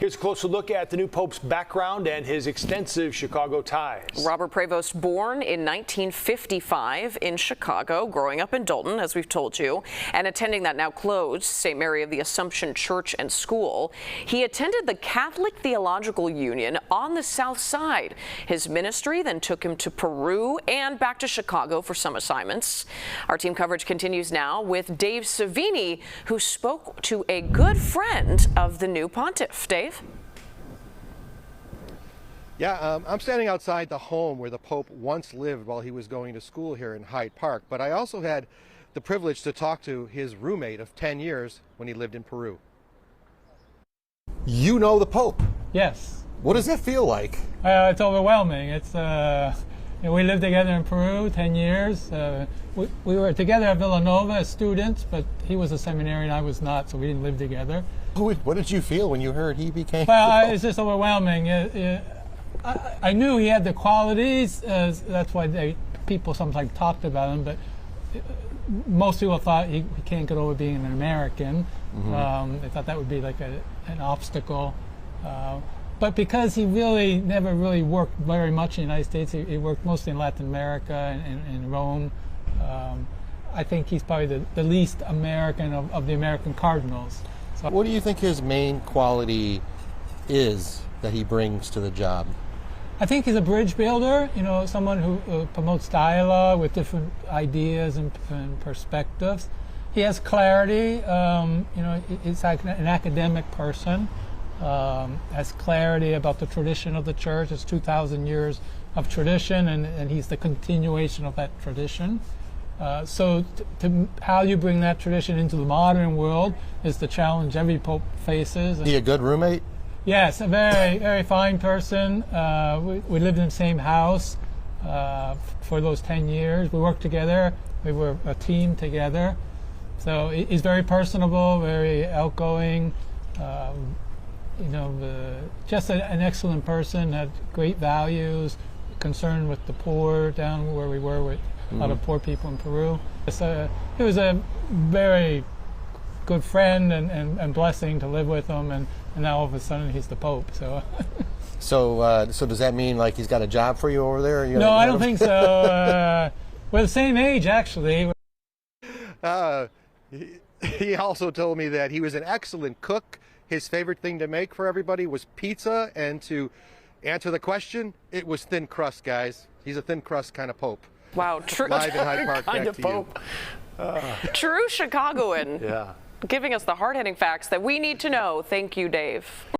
Here's a closer look at the new Pope's background and his extensive Chicago ties. Robert Prevost, born in 1955 in Chicago, growing up in Dalton, as we've told you, and attending that now closed St. Mary of the Assumption Church and School. He attended the Catholic Theological Union on the South Side. His ministry then took him to Peru and back to Chicago for some assignments. Our team coverage continues now with Dave Savini, who spoke to a good friend of the new pontiff. Dave? Yeah, I'm standing outside the home where the Pope once lived while he was going to school here in Hyde Park, but I also had the privilege to talk to his roommate of 10 years when he lived in Peru. You know the Pope? Yes. What does that feel like? It's overwhelming. It's we lived together in Peru 10 years. We were together at Villanova as students, but he was a seminarian, I was not, so we didn't live together. What did you feel when you heard he became? Well, it's just overwhelming. I knew he had the qualities. That's why people sometimes talked about him, but most people thought he can't get over being an American. Mm-hmm. They thought that would be like an obstacle. But because he really never really worked very much in the United States, he worked mostly in Latin America and in Rome. I think he's probably the least American of the American cardinals. So, what do you think his main quality is that he brings to the job? I think he's a bridge builder, someone who promotes dialogue with different ideas and perspectives. He has clarity, he's like an academic person, has clarity about the tradition of the church. It's 2,000 years of tradition, and he's the continuation of that tradition. So how you bring that tradition into the modern world is the challenge every pope faces. Is he a good roommate? Yes, a very, very fine person. We lived in the same house for those 10 years. We worked together. We were a team together. So he's very personable, very outgoing, just an excellent person, had great values, concerned with the poor down where we were with a lot of poor people in Peru. So he was a very good friend and blessing to live with him, and now all of a sudden he's the Pope. So does that mean like he's got a job for you over there? No, I don't think so. We're the same age, actually. He also told me that he was an excellent cook. His favorite thing to make for everybody was pizza, and to answer the question, it was thin crust, guys. He's a thin crust kind of Pope. Wow, true. Live in Hyde Park, kind back of to Pope. True Chicagoan. Yeah. Giving us the hard-hitting facts that we need to know. Thank you, Dave.